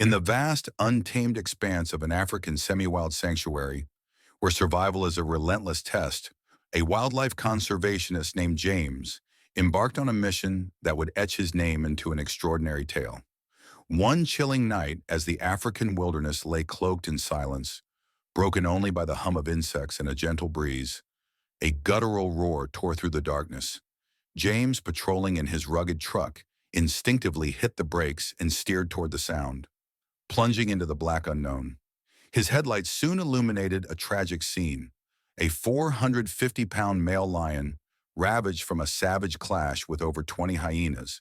In the vast, untamed expanse of an African semi-wild sanctuary, where survival is a relentless test, a wildlife conservationist named James embarked on a mission that would etch his name into an extraordinary tale. One chilling night, as the African wilderness lay cloaked in silence, broken only by the hum of insects and a gentle breeze, a guttural roar tore through the darkness. James, patrolling in his rugged truck, instinctively hit the brakes and steered toward the sound, plunging into the black unknown. His headlights soon illuminated a tragic scene: a 450-pound male lion ravaged from a savage clash with over 20 hyenas.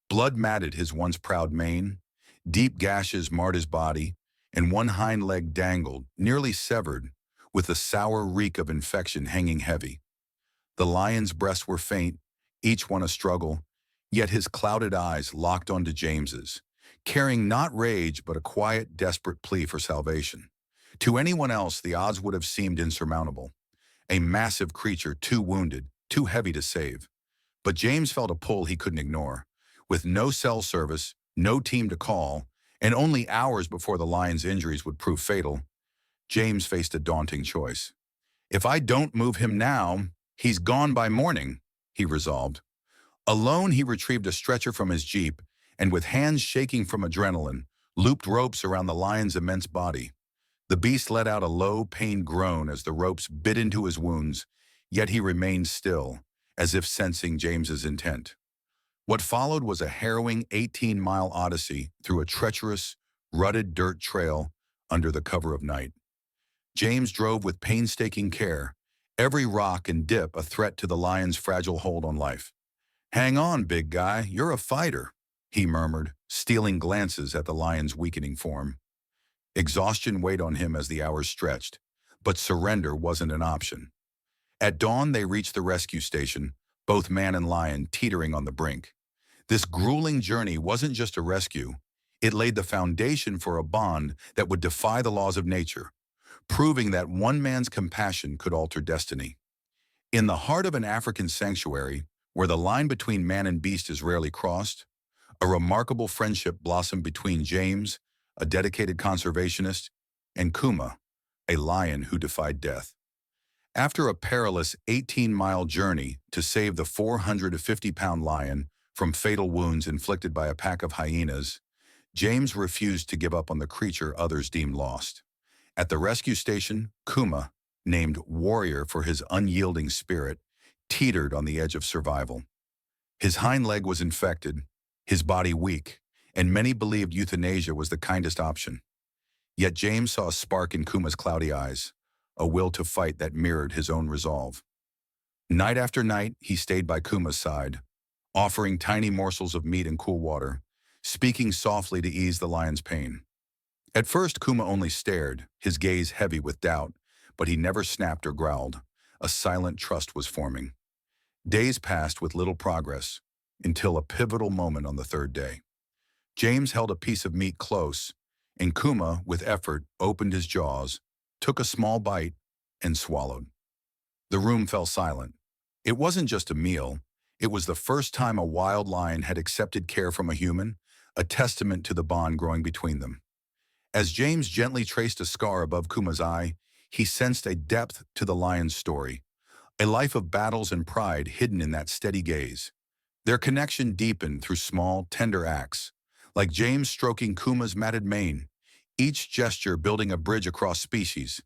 Blood matted his once proud mane, deep gashes marred his body, and one hind leg dangled, nearly severed, with the sour reek of infection hanging heavy. The lion's breasts were faint, each one a struggle, yet his clouded eyes locked onto James's, carrying not rage but a quiet, desperate plea for salvation. To anyone else, the odds would have seemed insurmountable. A massive creature, too wounded, too heavy to save. But James felt a pull he couldn't ignore. With no cell service, no team to call, and only hours before the lion's injuries would prove fatal, James faced a daunting choice. "If I don't move him now, he's gone by morning," he resolved. Alone, he retrieved a stretcher from his Jeep and, with hands shaking from adrenaline, looped ropes around the lion's immense body. The beast let out a low, pained groan as the ropes bit into his wounds, yet he remained still, as if sensing James's intent. What followed was a harrowing 18-mile odyssey through a treacherous, rutted dirt trail under the cover of night. James drove with painstaking care, every rock and dip a threat to the lion's fragile hold on life. "Hang on, big guy, you're a fighter," he murmured, stealing glances at the lion's weakening form. Exhaustion weighed on him as the hours stretched, but surrender wasn't an option. At dawn, they reached the rescue station, both man and lion teetering on the brink. This grueling journey wasn't just a rescue. It laid the foundation for a bond that would defy the laws of nature, proving that one man's compassion could alter destiny. In the heart of an African sanctuary, where the line between man and beast is rarely crossed, a remarkable friendship blossomed between James, a dedicated conservationist, and Kuma, a lion who defied death. After a perilous 18-mile journey to save the 450-pound lion from fatal wounds inflicted by a pack of hyenas, James refused to give up on the creature others deemed lost. At the rescue station, Kuma, named Warrior for his unyielding spirit, teetered on the edge of survival. His hind leg was infected, his body weak, and many believed euthanasia was the kindest option. Yet James saw a spark in Kuma's cloudy eyes, a will to fight that mirrored his own resolve. Night after night, he stayed by Kuma's side, offering tiny morsels of meat and cool water, speaking softly to ease the lion's pain. At first, Kuma only stared, his gaze heavy with doubt, but he never snapped or growled. A silent trust was forming. Days passed with little progress, until a pivotal moment on the third day. James held a piece of meat close, and Kuma, with effort, opened his jaws, took a small bite, and swallowed. The room fell silent. It wasn't just a meal. It was the first time a wild lion had accepted care from a human, a testament to the bond growing between them. As James gently traced a scar above Kuma's eye, he sensed a depth to the lion's story, a life of battles and pride hidden in that steady gaze. Their connection deepened through small, tender acts, like James stroking Kuma's matted mane, each gesture building a bridge across species.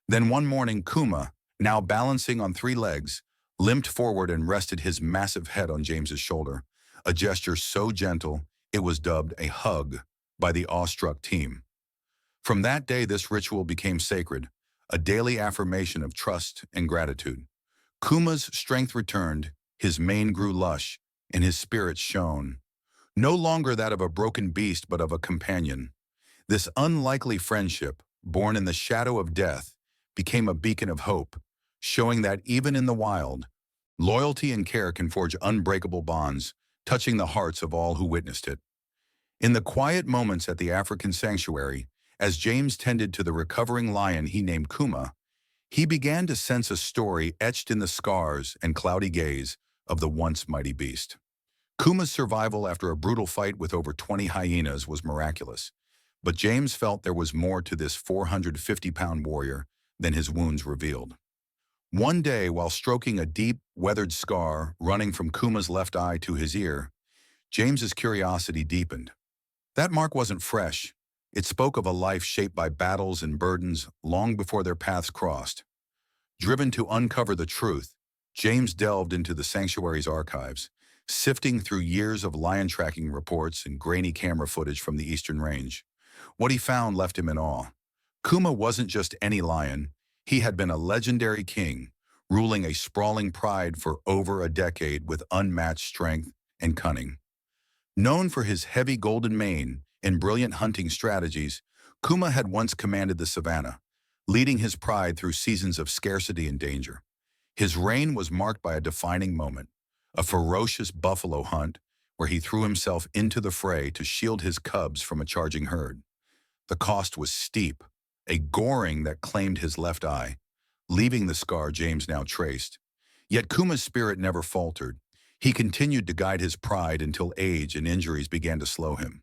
Then one morning, Kuma, now balancing on three legs, limped forward and rested his massive head on James's shoulder, a gesture so gentle it was dubbed a hug by the awestruck team. From that day, this ritual became sacred, a daily affirmation of trust and gratitude. Kuma's strength returned, his mane grew lush, and his spirit shone, no longer that of a broken beast but of a companion. This unlikely friendship, born in the shadow of death, became a beacon of hope, showing that even in the wild, loyalty and care can forge unbreakable bonds, touching the hearts of all who witnessed it. In the quiet moments at the African sanctuary, as James tended to the recovering lion he named Kuma, he began to sense a story etched in the scars and cloudy gaze of the once mighty beast. Kuma's survival after a brutal fight with over 20 hyenas was miraculous, But James felt there was more to this 450-pound warrior than his wounds revealed. One day, while stroking a deep, weathered scar running from Kuma's left eye to his ear, James's curiosity deepened. That mark wasn't fresh. It spoke of a life shaped by battles and burdens long before their paths crossed. Driven to uncover the truth, James delved into the sanctuary's archives, sifting through years of lion tracking reports and grainy camera footage from the Eastern Range. What he found left him in awe. Kuma wasn't just any lion. He had been a legendary king, ruling a sprawling pride for over a decade with unmatched strength and cunning. Known for his heavy golden mane and brilliant hunting strategies, Kuma had once commanded the savannah, leading his pride through seasons of scarcity and danger. His reign was marked by a defining moment, a ferocious buffalo hunt where he threw himself into the fray to shield his cubs from a charging herd. The cost was steep, a goring that claimed his left eye, leaving the scar James now traced. Yet Kuma's spirit never faltered. He continued to guide his pride until age and injuries began to slow him.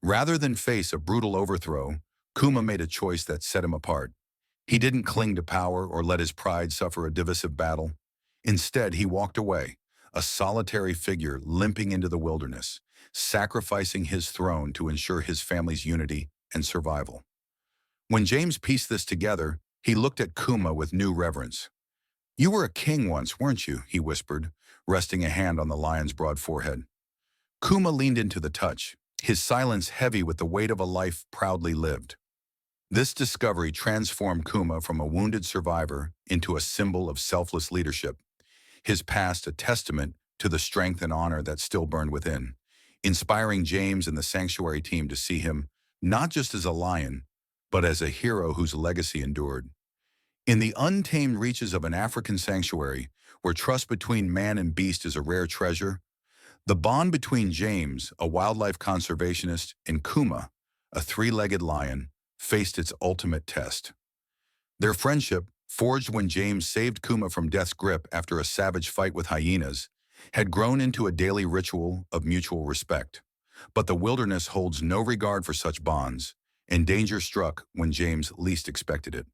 Rather than face a brutal overthrow, Kuma made a choice that set him apart. He didn't cling to power or let his pride suffer a divisive battle. Instead, he walked away, a solitary figure limping into the wilderness, sacrificing his throne to ensure his family's unity and survival. When James pieced this together, he looked at Kuma with new reverence. "You were a king once, weren't you?" he whispered, resting a hand on the lion's broad forehead. Kuma leaned into the touch, his silence heavy with the weight of a life proudly lived. This discovery transformed Kuma from a wounded survivor into a symbol of selfless leadership, his past a testament to the strength and honor that still burned within, inspiring James and the sanctuary team to see him not just as a lion, but as a hero whose legacy endured. In the untamed reaches of an African sanctuary, where trust between man and beast is a rare treasure, the bond between James, a wildlife conservationist, and Kuma, a three-legged lion, faced its ultimate test. Their friendship, forged when James saved Kuma from death's grip after a savage fight with hyenas, had grown into a daily ritual of mutual respect. But the wilderness holds no regard for such bonds, and danger struck when James least expected it.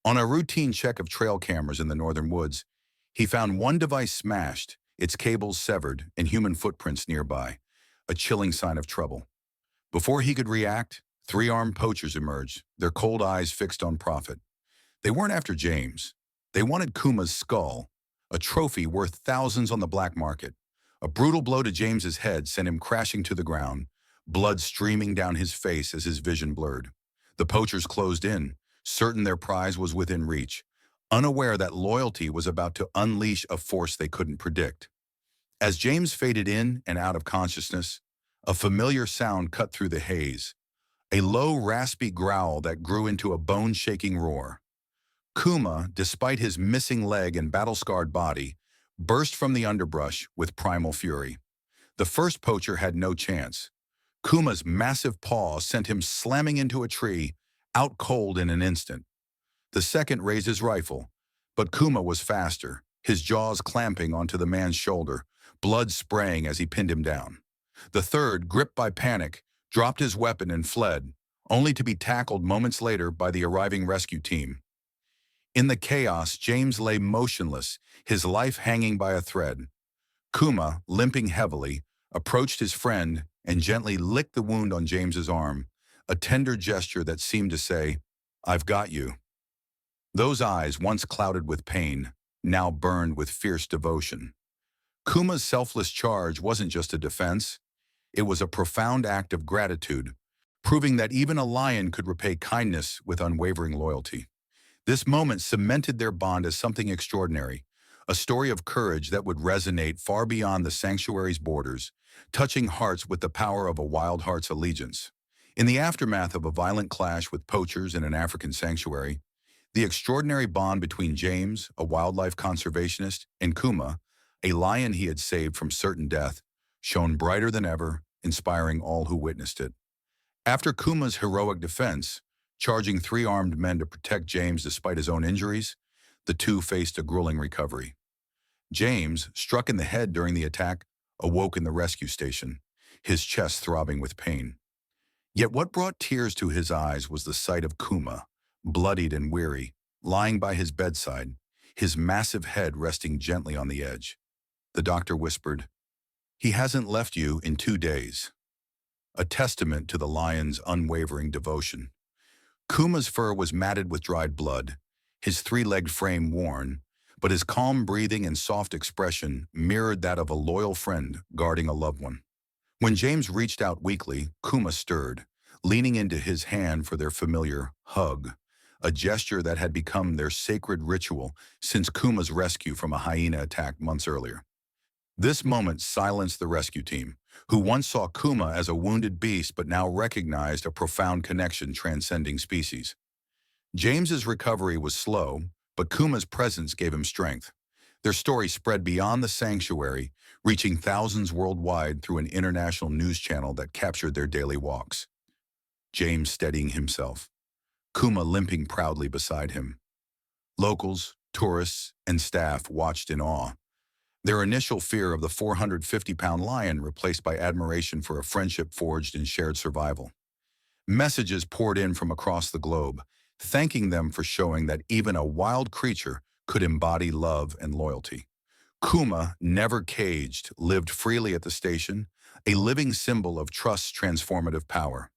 On a routine check of trail cameras in the northern woods, he found one device smashed, its cables severed, and human footprints nearby, a chilling sign of trouble. Before he could react, three armed poachers emerged, their cold eyes fixed on profit. They weren't after James. They wanted Kuma's skull, a trophy worth thousands on the black market. A brutal blow to James's head sent him crashing to the ground, blood streaming down his face as his vision blurred. The poachers closed in, certain their prize was within reach, unaware that loyalty was about to unleash a force they couldn't predict. As James faded in and out of consciousness, a familiar sound cut through the haze, a low, raspy growl that grew into a bone-shaking roar. Kuma, despite his missing leg and battle-scarred body, burst from the underbrush with primal fury. The first poacher had no chance. Kuma's massive paw sent him slamming into a tree, out cold in an instant. The second raised his rifle, but Kuma was faster, his jaws clamping onto the man's shoulder, blood spraying as he pinned him down. The third, gripped by panic, dropped his weapon and fled, only to be tackled moments later by the arriving rescue team. In the chaos, James lay motionless, his life hanging by a thread. Kuma, limping heavily, approached his friend and gently licked the wound on James's arm, a tender gesture that seemed to say, "I've got you." Those eyes, once clouded with pain, now burned with fierce devotion. Kuma's selfless charge wasn't just a defense. It was a profound act of gratitude, proving that even a lion could repay kindness with unwavering loyalty. This moment cemented their bond as something extraordinary, a story of courage that would resonate far beyond the sanctuary's borders, touching hearts with the power of a wild heart's allegiance. In the aftermath of a violent clash with poachers in an African sanctuary, the extraordinary bond between James, a wildlife conservationist, and Kuma, a lion he had saved from certain death, shone brighter than ever, inspiring all who witnessed it. After Kuma's heroic defense, charging three armed men to protect James despite his own injuries, the two faced a grueling recovery. James, struck in the head during the attack, awoke in the rescue station, his chest throbbing with pain. Yet what brought tears to his eyes was the sight of Kuma, bloodied and weary, lying by his bedside, his massive head resting gently on the edge. The doctor whispered, "He hasn't left you in 2 days," a testament to the lion's unwavering devotion. Kuma's fur was matted with dried blood, his three-legged frame worn, but his calm breathing and soft expression mirrored that of a loyal friend guarding a loved one. When James reached out weakly, Kuma stirred, leaning into his hand for their familiar hug, a gesture that had become their sacred ritual since Kuma's rescue from a hyena attack months earlier. This moment silenced the rescue team, who once saw Kuma as a wounded beast but now recognized a profound connection transcending species. James's recovery was slow, but Kuma's presence gave him strength. Their story spread beyond the sanctuary, reaching thousands worldwide through an international news channel that captured their daily walks. James steadying himself, Kuma limping proudly beside him. Locals, tourists, and staff watched in awe, their initial fear of the 450-pound lion replaced by admiration for a friendship forged in shared survival. Messages poured in from across the globe, thanking them for showing that even a wild creature could embody love and loyalty. Kuma, never caged, lived freely at the station, a living symbol of trust's transformative power.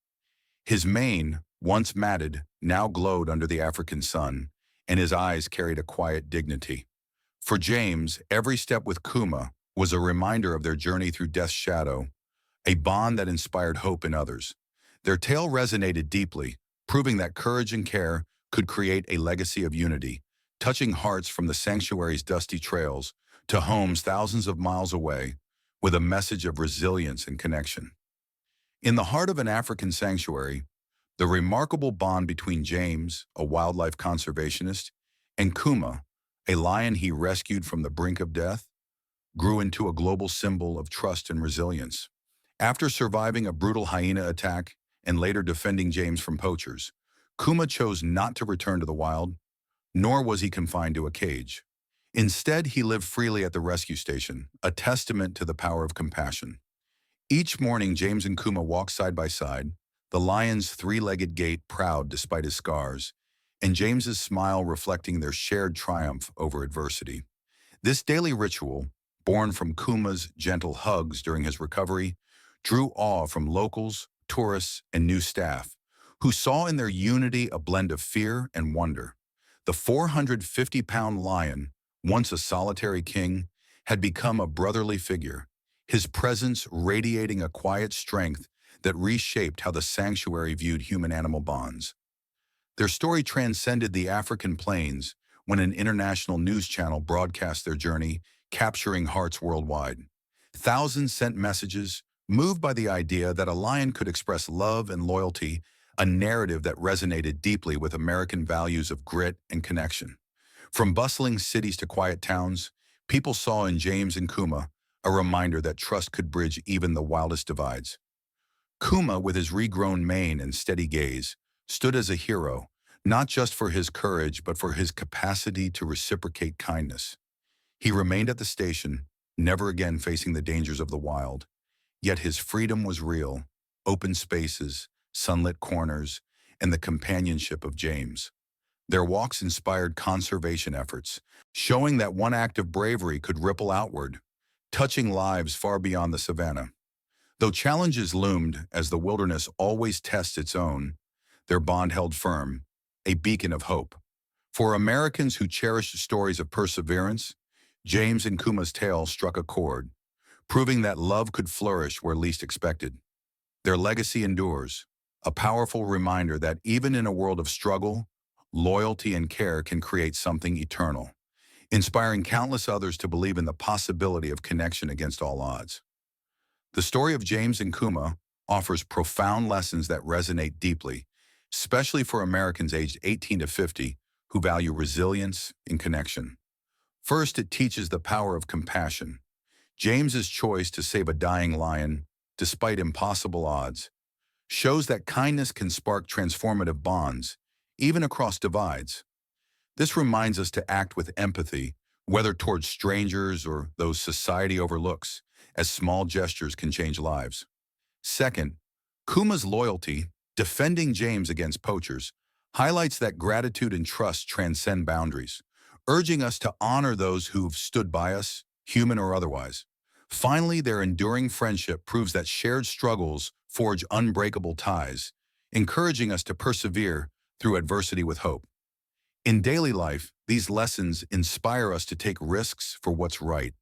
His mane, once matted, now glowed under the African sun, and his eyes carried a quiet dignity. For James, every step with Kuma was a reminder of their journey through death's shadow, a bond that inspired hope in others. Their tale resonated deeply, proving that courage and care could create a legacy of unity, touching hearts from the sanctuary's dusty trails to homes thousands of miles away, with a message of resilience and connection. In the heart of an African sanctuary, the remarkable bond between James, a wildlife conservationist, and Kuma, a lion he rescued from the brink of death, grew into a global symbol of trust and resilience. After surviving a brutal hyena attack and later defending James from poachers, Kuma chose not to return to the wild, nor was he confined to a cage. Instead, he lived freely at the rescue station, a testament to the power of compassion. Each morning, James and Kuma walked side by side, the lion's three-legged gait proud despite his scars, and James's smile reflecting their shared triumph over adversity. This daily ritual, born from Kuma's gentle hugs during his recovery, drew awe from locals, tourists, and new staff, who saw in their unity a blend of fear and wonder. The 450-pound lion, once a solitary king, had become a brotherly figure, his presence radiating a quiet strength that reshaped how the sanctuary viewed human-animal bonds. Their story transcended the African plains when an international news channel broadcast their journey, capturing hearts worldwide. Thousands sent messages, moved by the idea that a lion could express love and loyalty, a narrative that resonated deeply with American values of grit and connection. From bustling cities to quiet towns, people saw in James and Kuma a reminder that trust could bridge even the wildest divides. Kuma, with his regrown mane and steady gaze, stood as a hero, not just for his courage but for his capacity to reciprocate kindness. He remained at the station, never again facing the dangers of the wild. Yet his freedom was real, open spaces, sunlit corners, and the companionship of James. Their walks inspired conservation efforts, showing that one act of bravery could ripple outward, touching lives far beyond the savannah. Though challenges loomed, as the wilderness always tests its own, their bond held firm, a beacon of hope. For Americans who cherished stories of perseverance, James and Kuma's tale struck a chord, proving that love could flourish where least expected. Their legacy endures, a powerful reminder that even in a world of struggle, loyalty and care can create something eternal, inspiring countless others to believe in the possibility of connection against all odds. The story of James and Kuma offers profound lessons that resonate deeply, especially for Americans aged 18 to 50 who value resilience and connection. First, it teaches the power of compassion. James's choice to save a dying lion, despite impossible odds, shows that kindness can spark transformative bonds, even across divides. This reminds us to act with empathy, whether towards strangers or those society overlooks, as small gestures can change lives. Second, Kuma's loyalty, defending James against poachers, highlights that gratitude and trust transcend boundaries, urging us to honor those who've stood by us, human or otherwise. Finally, their enduring friendship proves that shared struggles forge unbreakable ties, encouraging us to persevere through adversity with hope. In daily life, these lessons inspire us to take risks for what's right,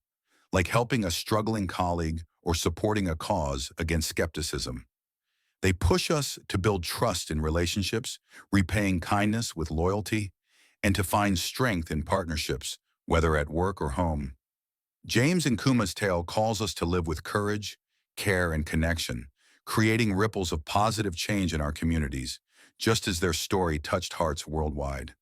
like helping a struggling colleague or supporting a cause against skepticism. They push us to build trust in relationships, repaying kindness with loyalty, and to find strength in partnerships, whether at work or home. James and Kuma's tale calls us to live with courage, care, and connection, creating ripples of positive change in our communities, just as their story touched hearts worldwide.